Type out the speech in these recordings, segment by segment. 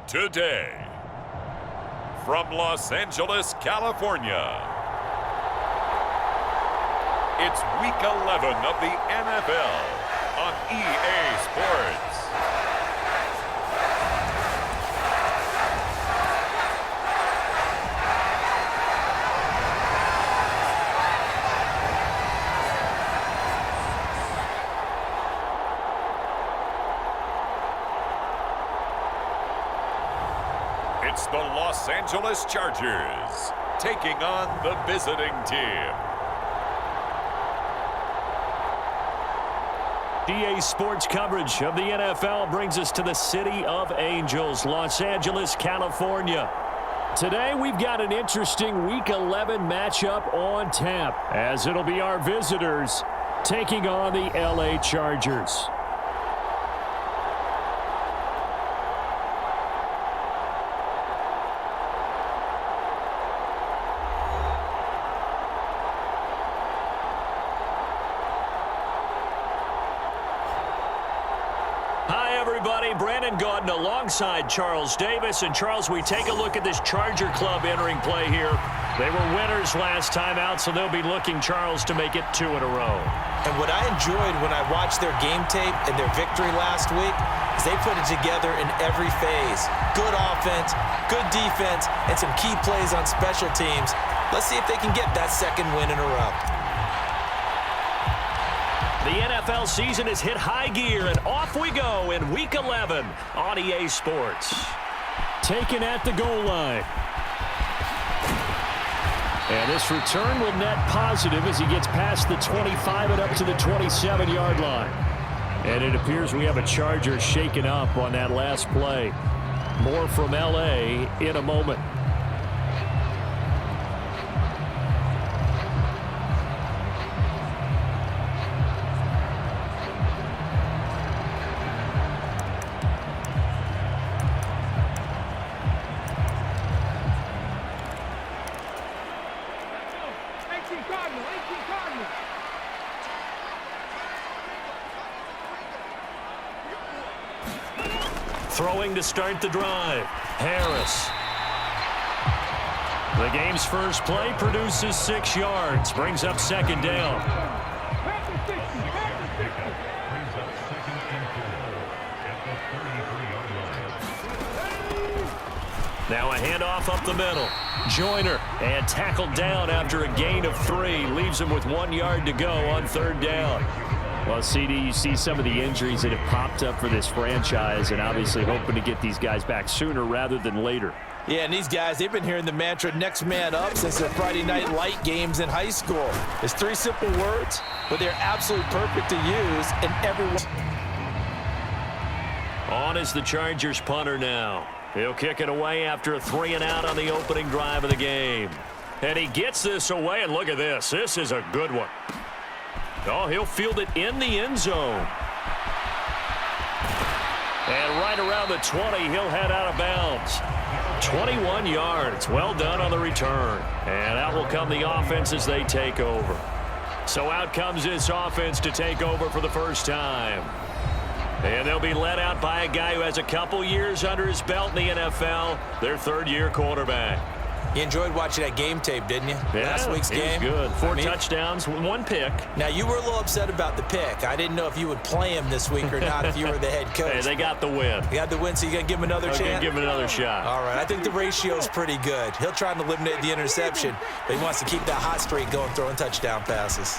today. From Los Angeles, California, it's Week 11 of the NFL on EA Sports. It's the Los Angeles Chargers taking on the visiting team. EA Sports coverage of the NFL brings us to the City of Angels, Los Angeles, California. Today we've got an interesting Week 11 matchup on tap, as it'll be our visitors taking on the LA Chargers. Alongside Charles Davis. And Charles, we take a look at this Charger club entering play here. They were winners last time out, so they'll be looking, Charles, to make it 2 in a row. And what I enjoyed when I watched their game tape and their victory last week is they put it together in every phase. Good offense, good defense, and some key plays on special teams. Let's see if they can get that second win in a row. The NFL season has hit high gear, and off we go in Week 11 on EA Sports. Taken at the goal line. And this return will net positive as he gets past the 25 and up to the 27-yard line. And it appears we have a Charger shaken up on that last play. More from LA in a moment. Throwing to start the drive. Harris. The game's first play produces 6 yards. Brings up second down. Now a handoff up the middle. Joyner, and tackled down after a gain of 3. Leaves him with 1 yard to go on third down. Well, CD, you see some of the injuries that have popped up for this franchise, and obviously hoping to get these guys back sooner rather than later. Yeah, and these guys, they've been hearing the mantra next man up since their Friday night light games in high school. It's 3 simple words, but they're absolutely perfect to use, and everyone... On is the Chargers punter now. He'll kick it away after a 3 and out on the opening drive of the game. And he gets this away, and look at this. This is a good one. Oh, he'll field it in the end zone. And right around the 20, he'll head out of bounds. 21 yards. Well done on the return. And out will come the offense as they take over. So out comes this offense to take over for the first time. And they'll be led out by a guy who has a couple years under his belt in the NFL, their third-year quarterback. You enjoyed watching that game tape, didn't you? Yeah, last week's game. It was good. 4 touchdowns, 1 pick. Now, you were a little upset about the pick. I didn't know if you would play him this week or not if you were the head coach. Hey, they got the win. You got the win, so you got to give him another chance? Give him another shot. All right, I think the ratio's pretty good. He'll try and eliminate the interception, but he wants to keep that hot streak going, throwing touchdown passes.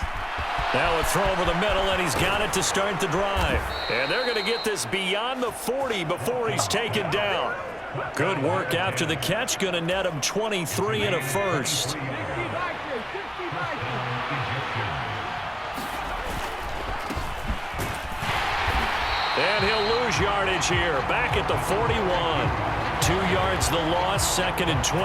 Now a throw over the middle, and he's got it to start the drive. And they're going to get this beyond the 40 before he's taken down. Good work after the catch, going to net him 23 and a first. And he'll lose yardage here, back at the 41. 2 yards the loss, 2nd and 12.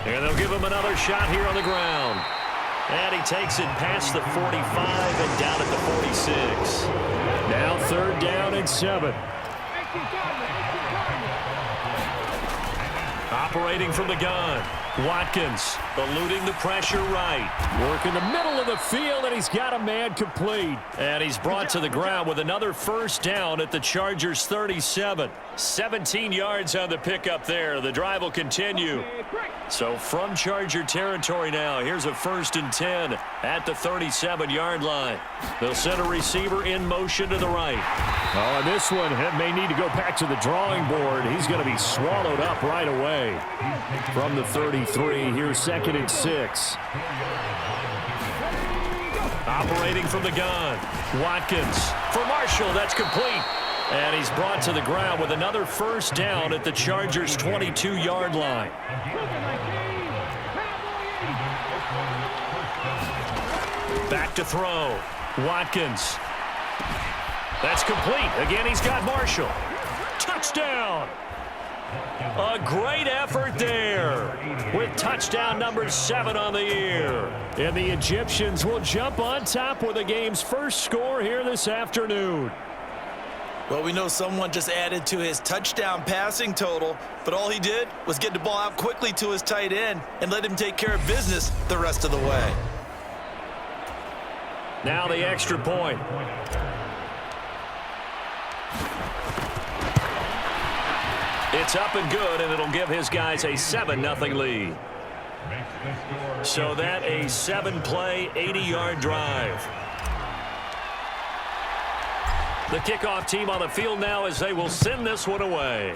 And they'll give him another shot here on the ground. And he takes it past the 45 and down at the 46. Now 3rd down and 7. Operating from the gun. Watkins eluding the pressure right. Working the middle of the field, and he's got a man complete. And he's brought to the ground with another first down at the Chargers' 37. 17 yards on the pickup there. The drive will continue. So from Charger territory now, here's a 1st and 10 at the 37-yard line. They'll send a receiver in motion to the right. Oh, and this one may need to go back to the drawing board. He's going to be swallowed up right away. From the 33, here's 2nd and 6. Operating from the gun. Watkins for Marshall. That's complete. And he's brought to the ground with another first down at the Chargers' 22-yard line. Back to throw. Watkins. That's complete. Again, he's got Marshall. Touchdown. A great effort there with touchdown number 7 on the year. And the Egyptians will jump on top with the game's first score here this afternoon. Well, we know someone just added to his touchdown passing total, but all he did was get the ball out quickly to his tight end and let him take care of business the rest of the way. Now the extra point. It's up and good, and it'll give his guys a 7-0 lead. So that a 7-play, 80-yard drive. The kickoff team on the field now as they will send this one away.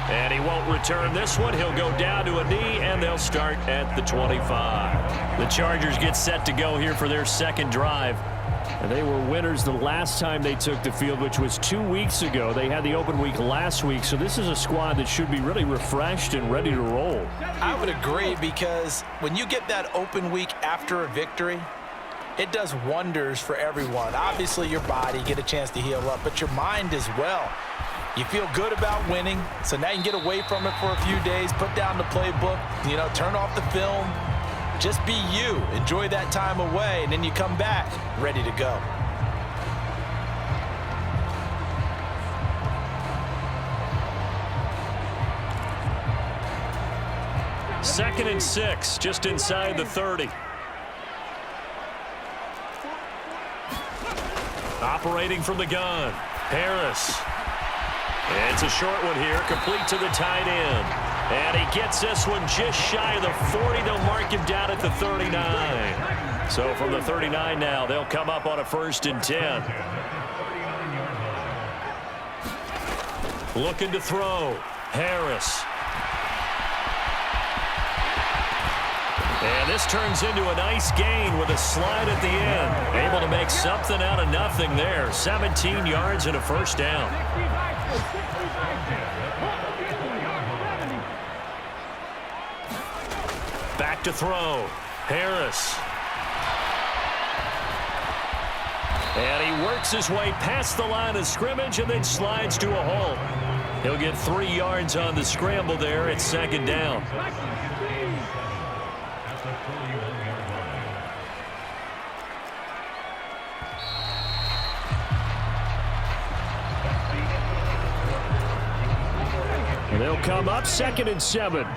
And he won't return this one. He'll go down to a knee, and they'll start at the 25. The Chargers get set to go here for their second drive. And they were winners the last time they took the field, which was 2 weeks ago. They had the open week last week, so this is a squad that should be really refreshed and ready to roll. I would agree, because when you get that open week after a victory, it does wonders for everyone. Obviously, your body get a chance to heal up, but your mind as well. You feel good about winning, so now you can get away from it for a few days, put down the playbook, turn off the film. Just be you. Enjoy that time away, and then you come back ready to go. Second and 6, just inside the 30. Operating from the gun, Harris. It's a short one here, complete to the tight end. And he gets this one just shy of the 40. They'll mark him down at the 39. So from the 39 now, they'll come up on a 1st and 10. Looking to throw, Harris. And this turns into a nice gain with a slide at the end. Able to make something out of nothing there. 17 yards and a first down. Back to throw. Harris. And he works his way past the line of scrimmage and then slides to a halt. He'll get 3 yards on the scramble there at 2nd down. And they'll come up 2nd and 7.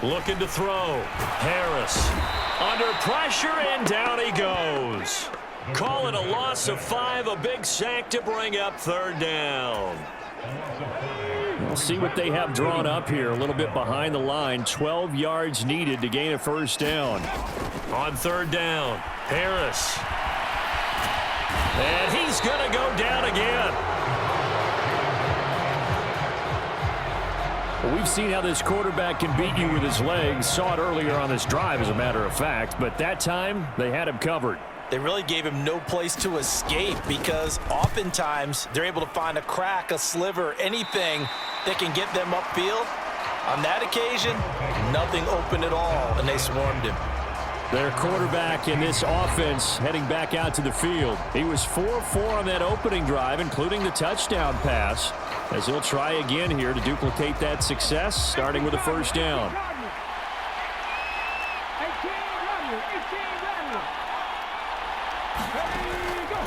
Looking to throw. Harris under pressure, and down he goes. Call it a loss of 5, a big sack to bring up 3rd down. We'll see what they have drawn up here. A little bit behind the line. 12 yards needed to gain a first down. On 3rd down, Harris. And he's going to go down again. Well, we've seen how this quarterback can beat you with his legs. Saw it earlier on this drive, as a matter of fact. But that time, they had him covered. They really gave him no place to escape, because oftentimes they're able to find a crack, a sliver, anything that can get them upfield. On that occasion, nothing open at all, and they swarmed him. Their quarterback in this offense heading back out to the field. He was 4-4 on that opening drive, including the touchdown pass, as he'll try again here to duplicate that success, starting with a first down.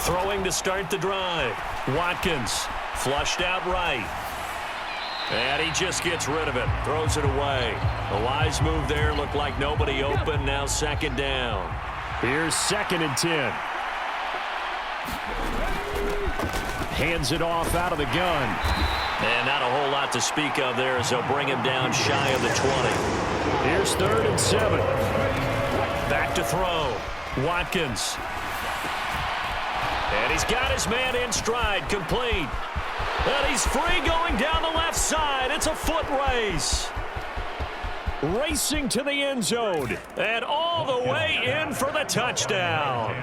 Throwing to start the drive. Watkins flushed out right. And he just gets rid of it. Throws it away. A wise move there. Looked like nobody open. Now second down. Here's 2nd and 10. Hands it off out of the gun. And not a whole lot to speak of there as they'll bring him down shy of the 20. Here's 3rd and 7. Back to throw. Watkins. And he's got his man in stride. Complete. And he's free going down the left side. It's a foot race. Racing to the end zone. And all the way in for the touchdown.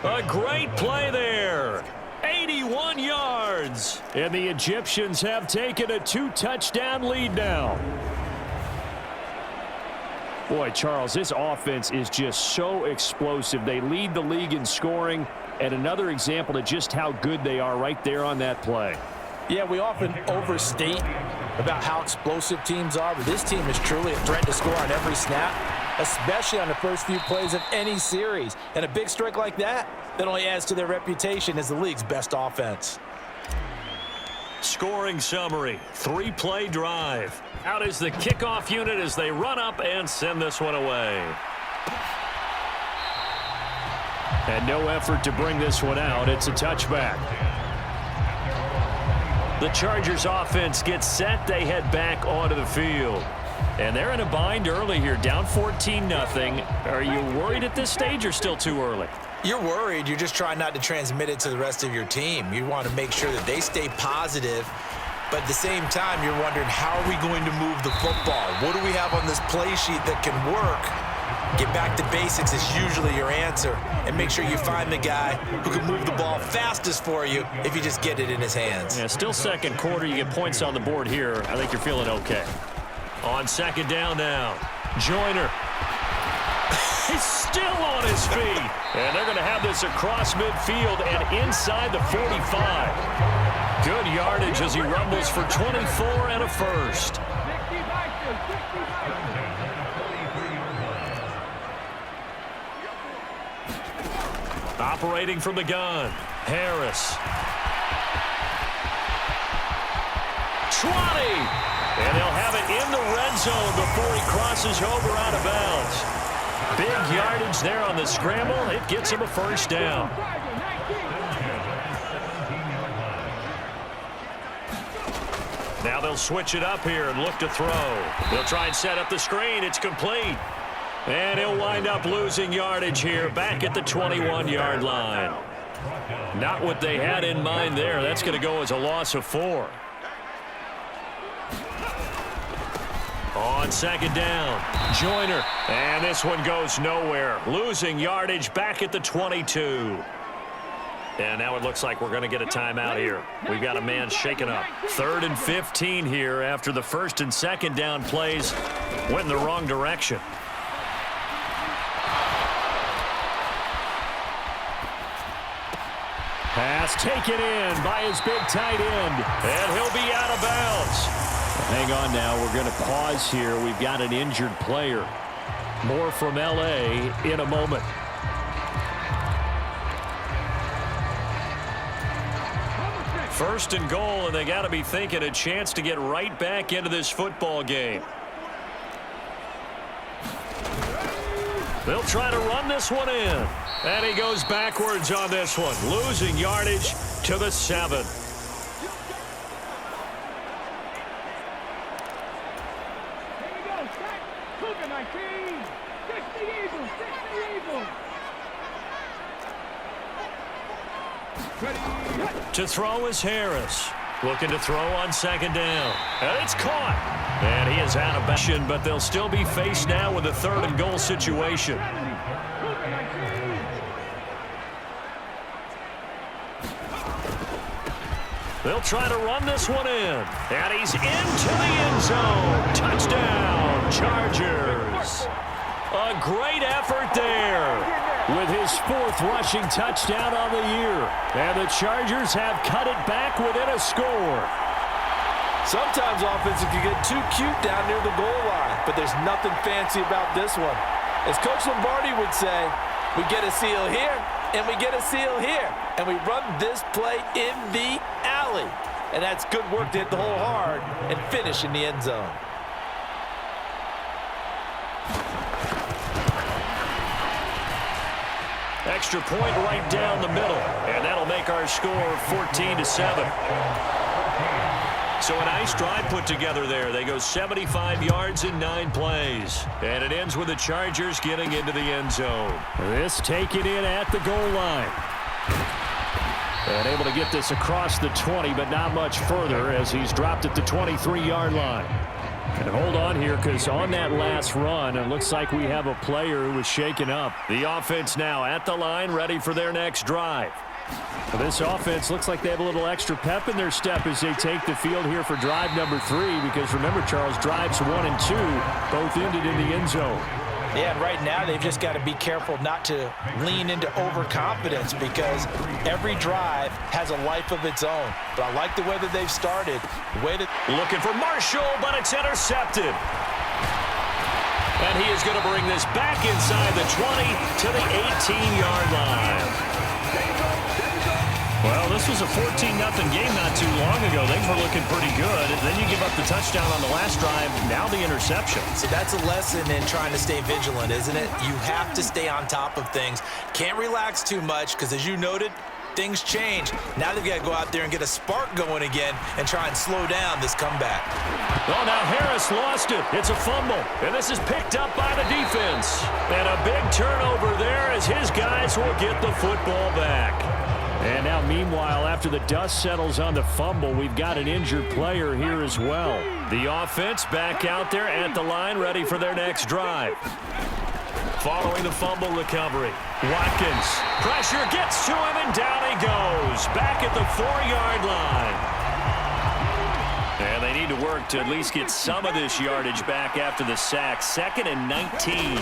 A great play there. 81 yards. And the Egyptians have taken a 2-touchdown lead now. Boy, Charles, this offense is just so explosive. They lead the league in scoring, and another example of just how good they are right there on that play. Yeah, we often overstate about how explosive teams are, but this team is truly a threat to score on every snap, especially on the first few plays of any series. And a big strike like that only adds to their reputation as the league's best offense. Scoring summary, 3-play drive. Out is the kickoff unit as they run up and send this one away. And no effort to bring this one out. It's a touchback. The Chargers offense gets set. They head back onto the field. And they're in a bind early here, down 14-0. Are you worried at this stage or still too early? You're worried. You're just trying not to transmit it to the rest of your team. You want to make sure that they stay positive, but at the same time, you're wondering, how are we going to move the football? What do we have on this play sheet that can work? Get back to basics is usually your answer, and make sure you find the guy who can move the ball fastest for you if you just get it in his hands. Yeah, still second quarter. You get points on the board here. I think you're feeling okay. On second down now, Joyner. He's still on his feet. And they're going to have this across midfield and inside the 45. Good yardage as he rumbles for 24 and a first. Operating from the gun, Harris. 20. And they'll have it in the red zone before he crosses over out of bounds. Big yardage there on the scramble. It gets him a first down. Now they'll switch it up here and look to throw. They'll try and set up the screen. It's complete. And he'll wind up losing yardage here back at the 21-yard line. Not what they had in mind there. That's going to go as a loss of 4. On second down, Joyner. And this one goes nowhere. Losing yardage back at the 22. And now it looks like we're going to get a timeout here. We've got a man shaken up. 3rd and 15 here after the first and second down plays went in the wrong direction. Pass taken in by his big tight end. And he'll be out of bounds. Hang on now. We're going to pause here. We've got an injured player. More from L.A. in a moment. First and goal, and they got to be thinking a chance to get right back into this football game. They'll try to run this one in. And he goes backwards on this one, losing yardage to the 7. To throw is Harris. Looking to throw on second down. And it's caught. And he is out of bounds, but they'll still be faced now with a 3rd and goal situation. They'll try to run this one in. And he's into the end zone. Touchdown, Chargers. A great effort there. With his 4th rushing touchdown on the year. And the Chargers have cut it back within a score. Sometimes offenses can get too cute down near the goal line, but there's nothing fancy about this one. As Coach Lombardi would say, we get a seal here, And we get a seal here. And we run this play in the alley. And that's good work to hit the hole hard and finish in the end zone. Extra point right down the middle. And that'll make our score 14-7. So a nice drive put together there. They go 75 yards in 9 plays. And it ends with the Chargers getting into the end zone. This taken in at the goal line. And able to get this across the 20, but not much further as he's dropped at the 23-yard line. And hold on here, because on that last run, it looks like we have a player who was shaken up. The offense now at the line, ready for their next drive. Well, this offense looks like they have a little extra pep in their step as they take the field here for drive number 3, because remember, Charles, drives 1 and 2 both ended in the end zone. Yeah, and right now they've just got to be careful not to lean into overconfidence, because every drive has a life of its own. But I like the way that they've started. Looking for Marshall, but it's intercepted. And he is going to bring this back inside the 20 to the 18-yard line. Well, this was a 14-0 game not too long ago. Things were looking pretty good. And then you give up the touchdown on the last drive. Now the interception. See, that's a lesson in trying to stay vigilant, isn't it? You have to stay on top of things. Can't relax too much because, as you noted, things change. Now they've got to go out there and get a spark going again and try and slow down this comeback. Well, now Harris lost it. It's a fumble. And this is picked up by the defense. And a big turnover there as his guys will get the football back. And now, meanwhile, after the dust settles on the fumble, we've got an injured player here as well. The offense back out there at the line, ready for their next drive. Following the fumble recovery, Watkins. Pressure gets to him, and down he goes. Back at the 4-yard line. And they need to work to at least get some of this yardage back after the sack. 2nd and 19.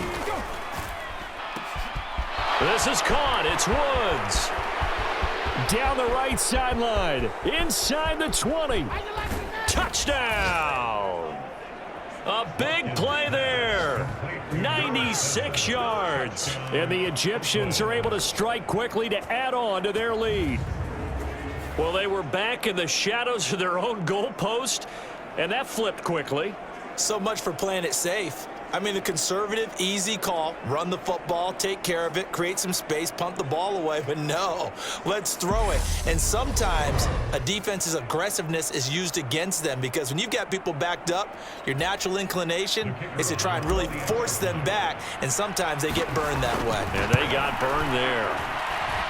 This is caught. It's Woods. Down the right sideline, inside the 20. Touchdown! A big play there. 96 yards. And the Egyptians are able to strike quickly to add on to their lead. Well, they were back in the shadows of their own goalpost, and that flipped quickly. So much for playing it safe. I mean, the conservative, easy call, run the football, take care of it, create some space, punt the ball away. But no, let's throw it. And sometimes a defense's aggressiveness is used against them, because when you've got people backed up, your natural inclination is to try and really force them back, and sometimes they get burned that way. And they got burned there.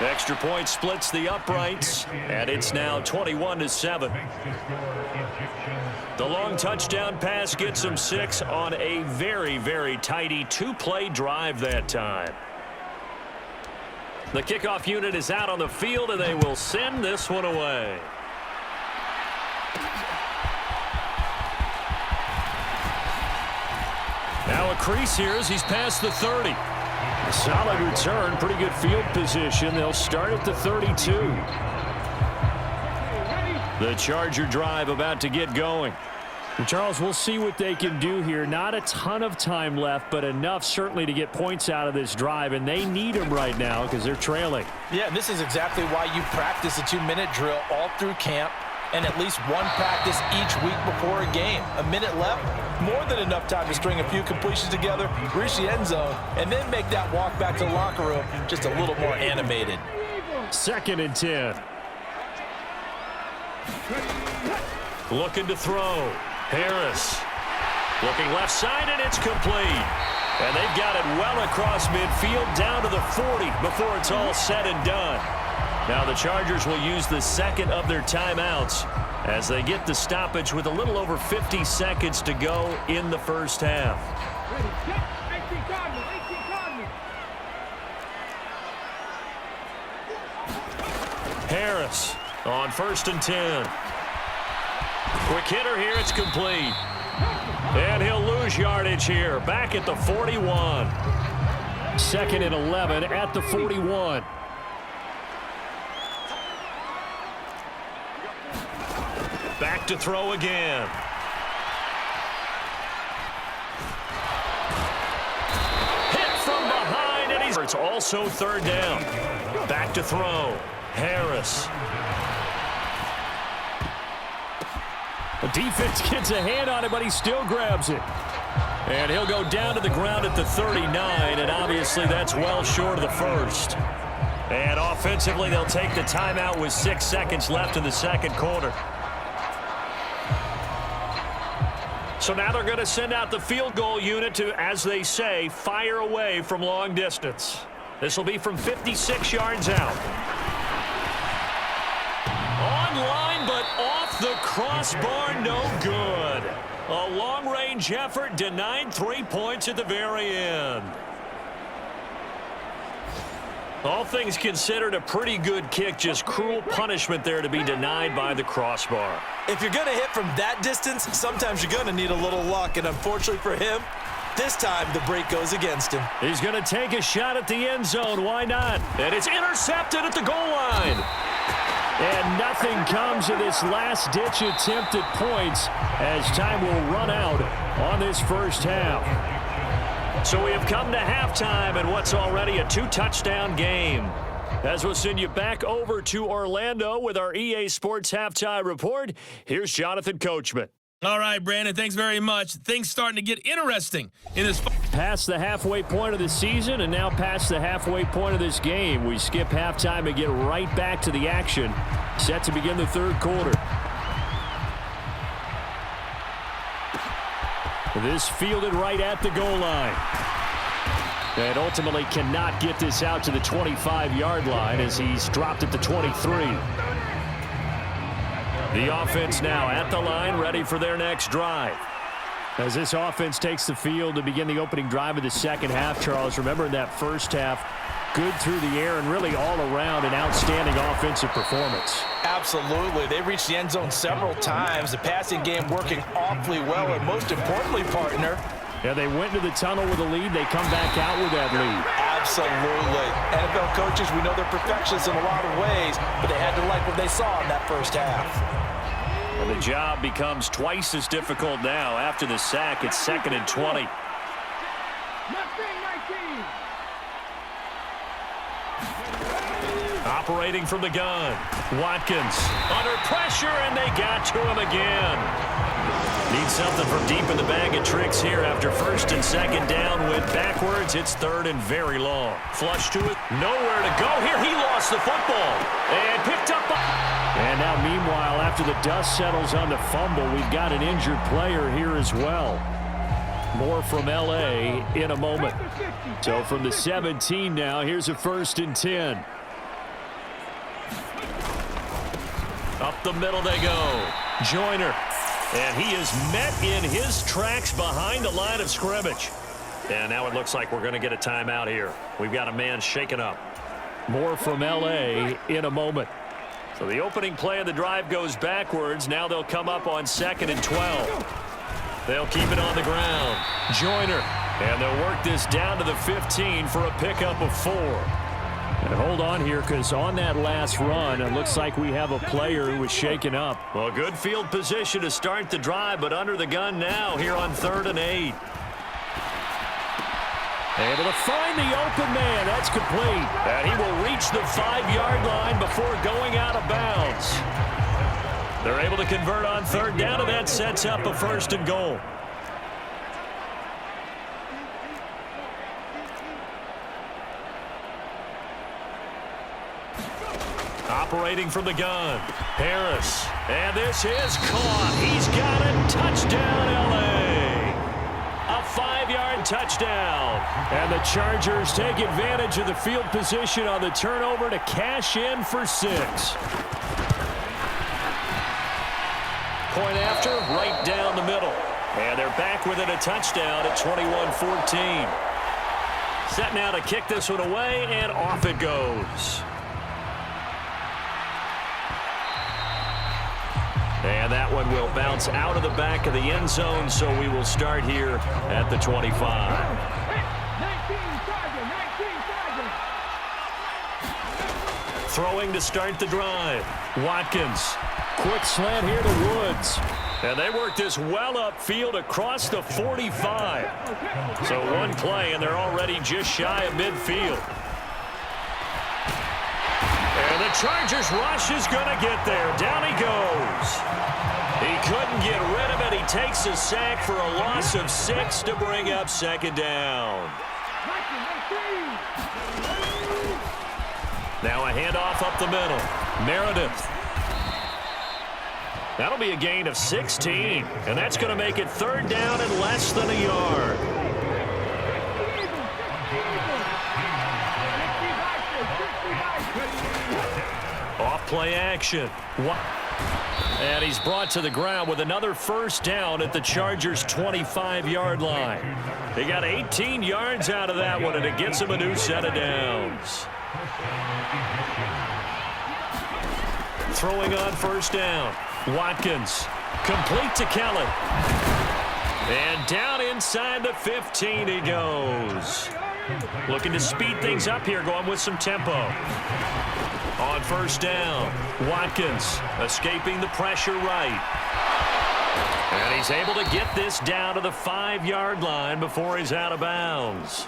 Extra point splits the uprights, and it's now 21-7. The long touchdown pass gets them 6 on a very, very tidy 2-play drive that time. The kickoff unit is out on the field, and they will send this one away. Now a crease here as he's past the 30. A solid return, pretty good field position. They'll start at the 32. The Charger drive about to get going. And Charles, we'll see what they can do here. Not a ton of time left, but enough certainly to get points out of this drive, and they need them right now because they're trailing. Yeah, this is exactly why you practice a 2-minute drill all through camp, and at least one practice each week before a game. A minute left, more than enough time to string a few completions together, reach the end zone, and then make that walk back to the locker room just a little more animated. 2nd and 10. Looking to throw. Harris. Looking left side, and it's complete. And they've got it well across midfield down to the 40 before it's all said and done. Now the Chargers will use the second of their timeouts as they get the stoppage with a little over 50 seconds to go in the first half. Harris on 1st and 10. Quick hitter here, it's complete. And he'll lose yardage here, back at the 41. 2nd and 11 at the 41. Back to throw again. Hit from behind, and it's it's also third down. Back to throw. Harris. The defense gets a hand on it, but he still grabs it. And he'll go down to the ground at the 39, and obviously that's well short of the first. And offensively, they'll take the timeout with 6 seconds left in the second quarter. So now they're going to send out the field goal unit to, as they say, fire away from long distance. This will be from 56 yards out. Online, but off the crossbar, no good. A long-range effort denied 3 points at the very end. All things considered, a pretty good kick, just cruel punishment there to be denied by the crossbar. If you're going to hit from that distance, sometimes you're going to need a little luck, and unfortunately for him, this time the break goes against him. He's going to take a shot at the end zone. Why not? And it's intercepted at the goal line. And nothing comes of this last-ditch attempt at points as time will run out on this first half. So we have come to halftime in what's already a 2-touchdown game. As we'll send you back over to Orlando with our EA Sports Halftime Report, here's Jonathan Coachman. All right, Brandon, thanks very much. Things starting to get interesting in this. Past the halfway point of the season and now past the halfway point of this game. We skip halftime and get right back to the action. Set to begin the third quarter. This fielded right at the goal line. And ultimately cannot get this out to the 25-yard line as he's dropped at the 23. The offense now at the line, ready for their next drive. As this offense takes the field to begin the opening drive of the second half, Charles, remember in that first half, good through the air and really all around an outstanding offensive performance. Absolutely. They reached the end zone several times. The passing game working awfully well, and most importantly, partner, yeah, they went into the tunnel with a lead. They come back out with that lead. Absolutely. NFL coaches, we know they're perfectionists in a lot of ways, but they had to like what they saw in that first half. And the job becomes twice as difficult now. After the sack, it's 2nd and 20. Operating from the gun. Watkins under pressure, and they got to him again. Need something from deep in the bag of tricks here after 1st and 2nd down. Went backwards. It's 3rd and very long. Flush to it. Nowhere to go here. He lost the football and picked up. And now, meanwhile, after the dust settles on the fumble, we've got an injured player here as well. More from L.A. in a moment. So from the 17 now, here's a 1st and 10. Up the middle they go. Joyner. And he is met in his tracks behind the line of scrimmage. And now it looks like we're going to get a timeout here. We've got a man shaken up. More from L.A. in a moment. So the opening play of the drive goes backwards. Now they'll come up on 2nd and 12. They'll keep it on the ground. Joyner. And they'll work this down to the 15 for a pickup of 4. And hold on here, because on that last run, it looks like we have a player who was shaken up. Well, good field position to start the drive, but under the gun now here on 3rd and 8. Able to find the open man. That's complete. And he will reach the 5-yard line before going out of bounds. They're able to convert on 3rd down, and that sets up a 1st and goal. Operating from the gun. Harris. And this is caught. He's got it. Touchdown, L.A. A 5-yard touchdown. And the Chargers take advantage of the field position on the turnover to cash in for 6. Point after, right down the middle. And they're back within a touchdown at 21-14. Set now to kick this one away, and off it goes. And that one will bounce out of the back of the end zone, so we will start here at the 25. Throwing to start the drive. Watkins. Quick slant here to Woods. And they work this well upfield across the 45. So one play, and they're already just shy of midfield. Chargers rush is going to get there. Down he goes. He couldn't get rid of it. He takes a sack for a loss of 6 to bring up second down. Now a handoff up the middle. Meredith. That'll be a gain of 16, and that's going to make it third down and less than a yard. Off play action. And he's brought to the ground with another first down at the Chargers' 25-yard line. They got 18 yards out of that one, and it gets him a new set of downs. Throwing on first down. Watkins. Complete to Kelly. And down inside the 15 he goes. Looking to speed things up here, going with some tempo. On first down, Watkins escaping the pressure right. And he's able to get this down to the 5-yard line before he's out of bounds.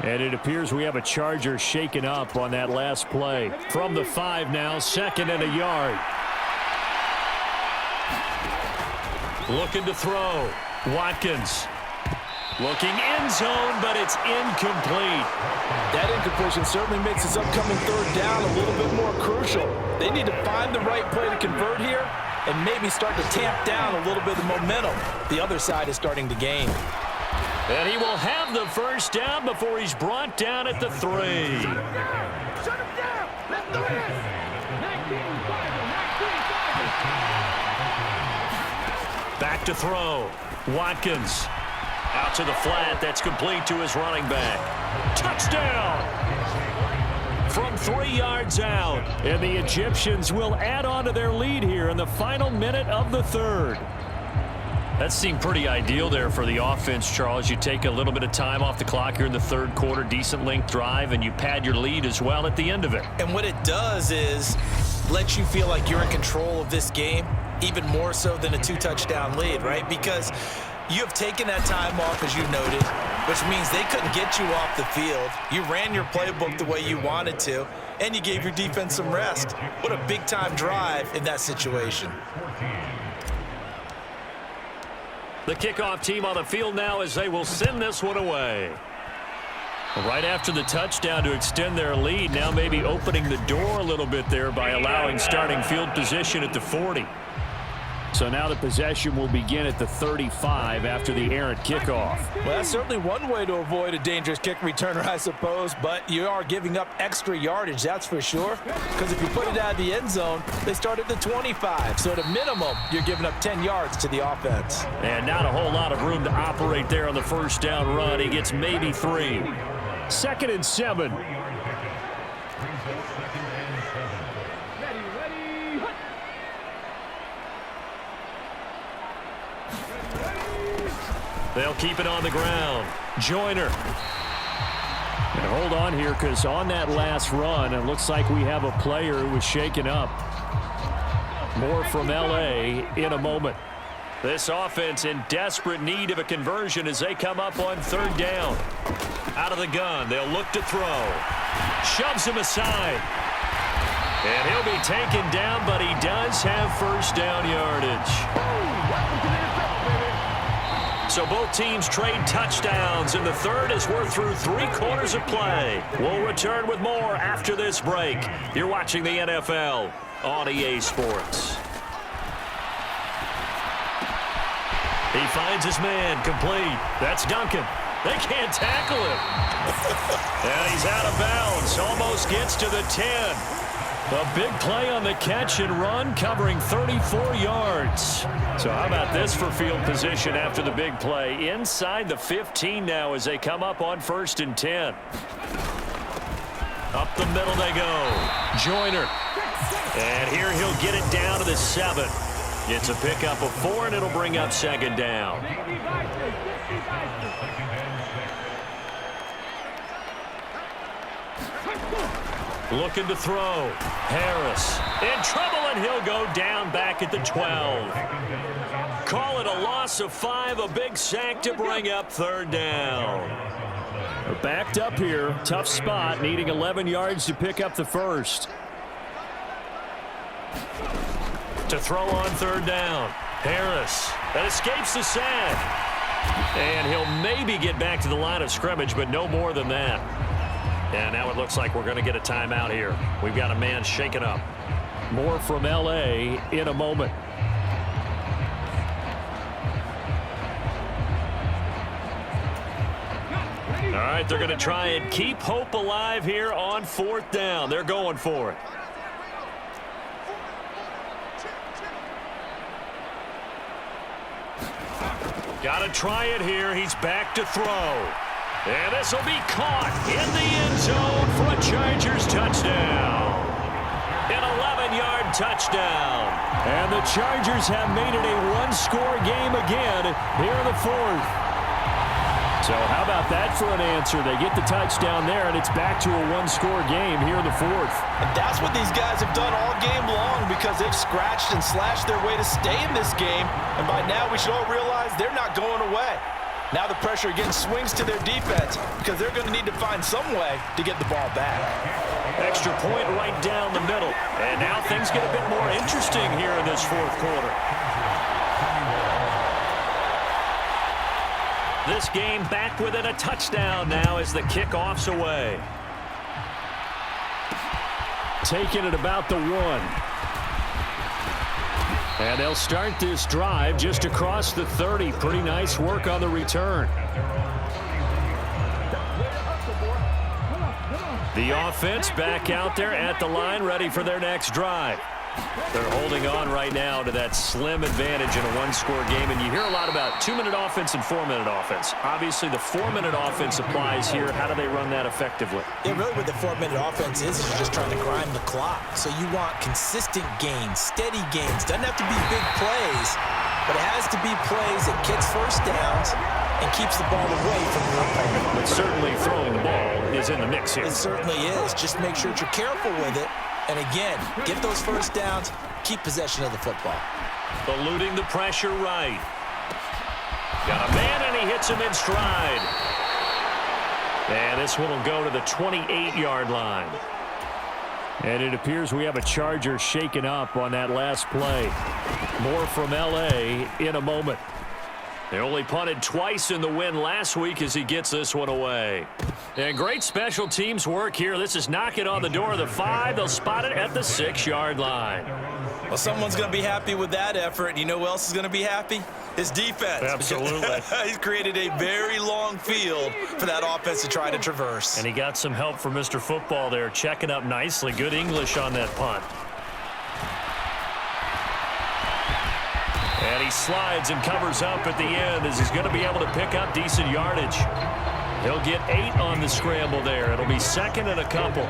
And it appears we have a Charger shaken up on that last play. From the 5 now, 2nd and a yard. Looking to throw. Watkins. Looking end zone, but it's incomplete. That incompletion certainly makes this upcoming third down a little bit more crucial. They need to find the right play to convert here and maybe start to tamp down a little bit of momentum. The other side is starting to gain. And he will have the first down before he's brought down at the 3. Shut him down. Let's do this. 19-5, Back to throw. Watkins. Out to the flat. That's complete to his running back. Touchdown! From 3 yards out. And the Egyptians will add on to their lead here in the final minute of the 3rd. That seemed pretty ideal there for the offense, Charles. You take a little bit of time off the clock here in the 3rd quarter, decent length drive, and you pad your lead as well at the end of it. And what it does is let you feel like you're in control of this game, even more so than a 2-touchdown lead, right? Because you have taken that time off, as you noted, which means they couldn't get you off the field. You ran your playbook the way you wanted to, and you gave your defense some rest. What a big-time drive in that situation. The kickoff team on the field now as they will send this one away. Right after the touchdown to extend their lead, now maybe opening the door a little bit there by allowing starting field position at the 40. So now the possession will begin at the 35 after the errant kickoff. Well, that's certainly one way to avoid a dangerous kick returner, I suppose, but you are giving up extra yardage, that's for sure, because if you put it out of the end zone, they start at the 25. So at a minimum, you're giving up 10 yards to the offense. And not a whole lot of room to operate there on the first down run. He gets maybe 3. 2nd and 7. They'll keep it on the ground. Joyner. And hold on here, because on that last run, it looks like we have a player who was shaken up. More from L.A. in a moment. This offense in desperate need of a conversion as they come up on 3rd down. Out of the gun, they'll look to throw. Shoves him aside. And he'll be taken down, but he does have first down yardage. So both teams trade touchdowns, and the 3rd as we're through 3 quarters of play. We'll return with more after this break. You're watching the NFL on EA Sports. He finds his man, complete. That's Duncan. They can't tackle him. And he's out of bounds. Almost gets to the 10. A big play on the catch and run, covering 34 yards. So how about this for field position after the big play? Inside the 15 now as they come up on 1st and 10. Up the middle they go. Joyner. And here he'll get it down to the 7. It's a pickup of 4, and it'll bring up 2nd down. Looking to throw. Harris in trouble, and he'll go down back at the 12. Call it a loss of 5, a big sack to bring up 3rd down. They're backed up here. Tough spot, needing 11 yards to pick up the first. To throw on third down. Harris. That escapes the sack. And he'll maybe get back to the line of scrimmage, but no more than that. And now it looks like we're going to get a timeout here. We've got a man shaken up. More from L.A. in a moment. All right, they're going to try and keep hope alive here on fourth down. They're going for it. Got to try it here. He's back to throw. And this will be caught in the end zone for a Chargers touchdown. An 11-yard touchdown. And the Chargers have made it a one-score game again here in the fourth. So how about that for an answer? They get the touchdown there, and it's back to a one-score game here in the fourth. And that's what these guys have done all game long because they've scratched and slashed their way to stay in this game. And by now, we should all realize they're not going away. Now the pressure again swings to their defense because they're going to need to find some way to get the ball back. Extra point right down the middle. And now things get a bit more interesting here in this fourth quarter. This game back within a touchdown now as the kickoff's away. Taking it about the 1. And they'll start this drive just across the 30. Pretty nice work on the return. The offense back out there at the line, ready for their next drive. They're holding on right now to that slim advantage in a one-score game, and you hear a lot about 2-minute offense and 4-minute offense. Obviously, the 4-minute offense applies here. How do they run that effectively? Yeah, really what the 4-minute offense is you're just trying to grind the clock. So you want consistent gains, steady gains. Doesn't have to be big plays, but it has to be plays that gets first downs and keeps the ball away from your opponent. But certainly throwing the ball is in the mix here. It certainly is. Just make sure that you're careful with it. And again, get those first downs, keep possession of the football. Eluding the pressure right. Got a man, and he hits him in stride. And this one will go to the 28-yard line. And it appears we have a Charger shaken up on that last play. More from L.A. in a moment. They only punted twice in the win last week as he gets this one away. And great special teams work here. This is knocking on the door of the 5. They'll spot it at the 6-yard line. Well, someone's going to be happy with that effort. You know who else is going to be happy? His defense. Absolutely. He's created a very long field for that offense to try to traverse. And he got some help from Mr. Football there, checking up nicely. Good English on that punt. And he slides and covers up at the end as he's going to be able to pick up decent yardage. He'll get 8 on the scramble there. It'll be second and a couple.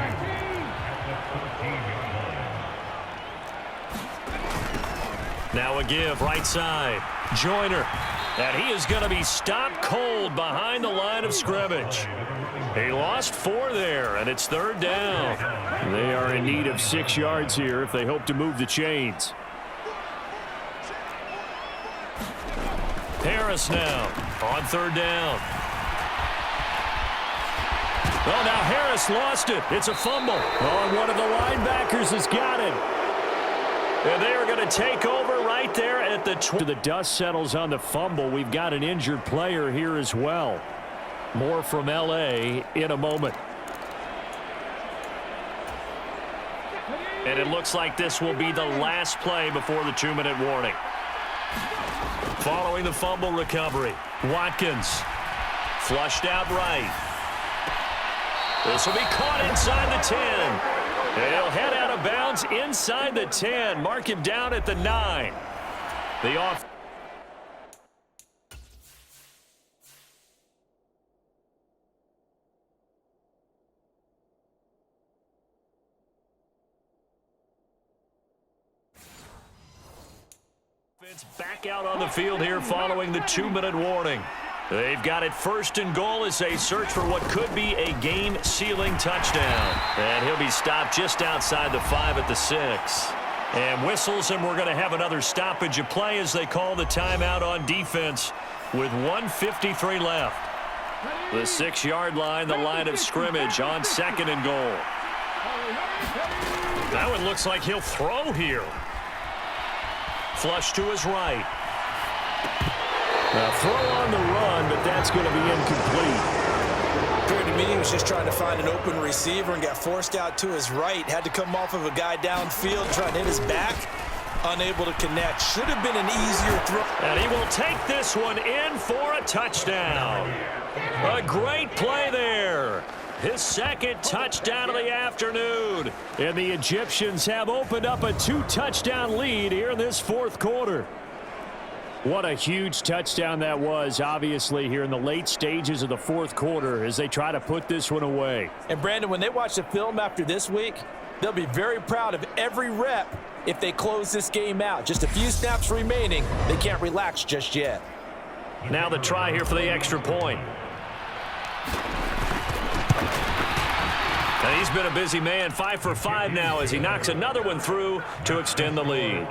Now a give right side. Joyner. And he is going to be stopped cold behind the line of scrimmage. He lost 4 there, and it's third down. They are in need of 6 yards here if they hope to move the chains. Harris now on third down. Oh, now Harris lost it. It's a fumble. Oh, and one of the linebackers has got it. And they are going to take over right there at the 20. The dust settles on the fumble. We've got an injured player here as well. More from L.A. in a moment. And it looks like this will be the last play before the 2-minute warning. Following the fumble recovery, Watkins flushed out right. This will be caught inside the 10. And he'll head out of bounds inside the 10. Mark him down at the 9. The off. Back out on the field here following the 2-minute warning. They've got it first and goal as they search for what could be a game-sealing touchdown. And he'll be stopped just outside the 5 at the 6. And whistles, and we're going to have another stoppage of play as they call the timeout on defense with 1:53 left. The 6-yard line, the line of scrimmage on second and goal. Now it looks like he'll throw here. Flush to his right. A throw on the run, but that's going to be incomplete. Appeared to me he was just trying to find an open receiver and got forced out to his right. Had to come off of a guy downfield, trying to hit his back. Unable to connect. Should have been an easier throw. And he will take this one in for a touchdown. A great play there. His second touchdown of the afternoon. And the Egyptians have opened up a 2-touchdown lead here in this fourth quarter. What a huge touchdown that was, obviously, here in the late stages of the fourth quarter as they try to put this one away. And, Brandon, when they watch the film after this week, they'll be very proud of every rep if they close this game out. Just a few snaps remaining. They can't relax just yet. Now the try here for the extra point. And he's been a busy man, 5 for 5 now as he knocks another one through to extend the lead.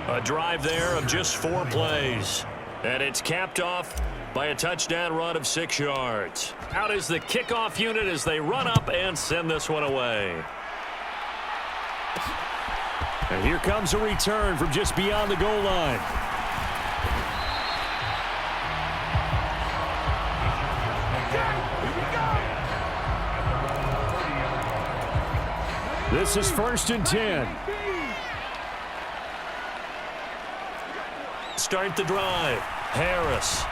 A drive there of just 4 plays. And it's capped off by a touchdown run of 6 yards. Out is the kickoff unit as they run up and send this one away. And here comes a return from just beyond the goal line. This is 1st and 10. Start the drive. Harris.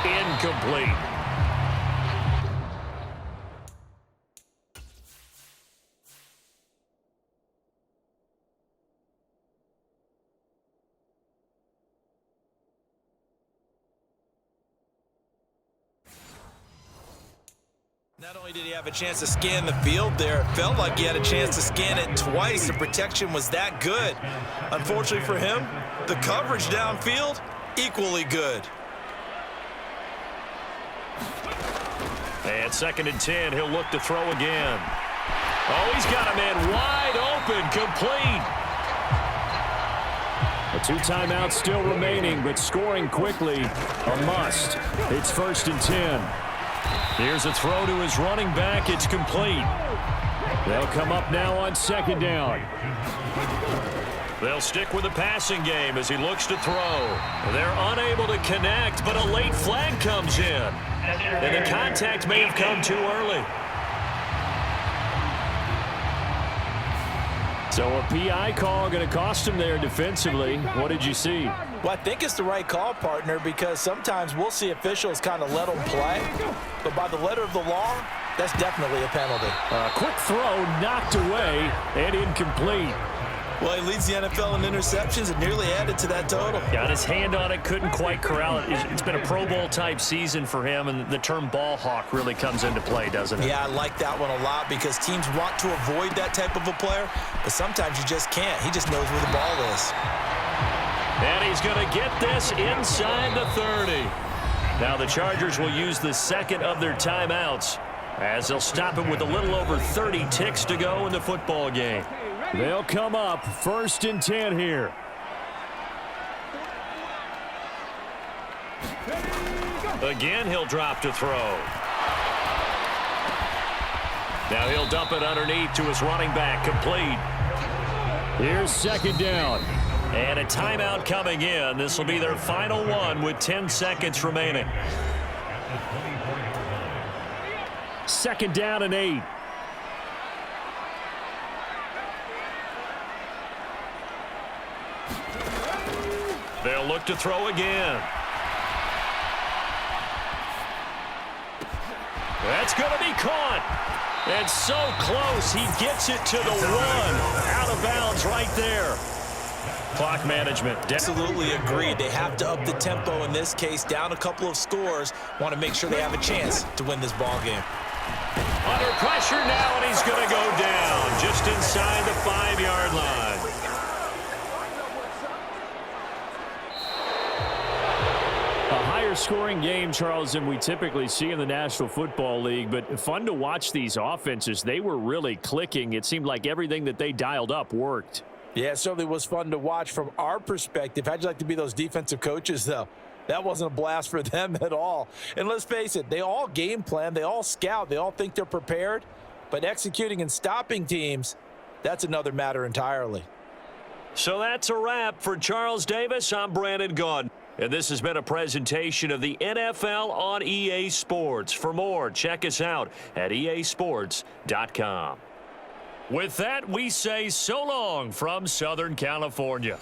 Incomplete. Not only did he have a chance to scan the field there, it felt like he had a chance to scan it twice. The protection was that good. Unfortunately for him, the coverage downfield, equally good. And 2nd and 10, he'll look to throw again. Oh, he's got a man wide open, complete. A 2 timeouts still remaining, but scoring quickly, a must. It's 1st and 10. Here's a throw to his running back. It's complete. They'll come up now on 2nd down. They'll stick with the passing game as he looks to throw. They're unable to connect, but a late flag comes in. And the contact may have come too early. So a PI call going to cost him there defensively. What did you see? Well, I think it's the right call, partner, because sometimes we'll see officials kind of let them play. But by the letter of the law, that's definitely a penalty. A quick throw knocked away and incomplete. Well, he leads the NFL in interceptions and nearly added to that total. Got his hand on it, couldn't quite corral it. It's been a Pro Bowl-type season for him, and the term ball hawk really comes into play, doesn't it? Yeah, I like that one a lot because teams want to avoid that type of a player, but sometimes you just can't. He just knows where the ball is. And he's going to get this inside the 30. Now the Chargers will use the second of their timeouts as they'll stop him with a little over 30 ticks to go in the football game. They'll come up 1st and 10 here. Again, he'll drop to throw. Now he'll dump it underneath to his running back, complete. Here's 2nd down. And a timeout coming in. This will be their final one with 10 seconds remaining. 2nd down and 8. They'll look to throw again. That's going to be caught. And so close, he gets it to the 1. Out of bounds right there. Clock management. Absolutely agreed. They have to up the tempo in this case, down a couple of scores. Want to make sure they have a chance to win this ball game. Under pressure now, and he's going to go down just inside the 5-yard line. A higher scoring game, Charles, than we typically see in the National Football League, but fun to watch these offenses. They were really clicking. It seemed like everything that they dialed up worked. Yeah, it certainly was fun to watch from our perspective. How'd you like to be those defensive coaches, though? That wasn't a blast for them at all. And let's face it, they all game plan, they all scout, they all think they're prepared. But executing and stopping teams, that's another matter entirely. So that's a wrap for Charles Davis. I'm Brandon Gaudin. And this has been a presentation of the NFL on EA Sports. For more, check us out at easports.com. With that, we say so long from Southern California.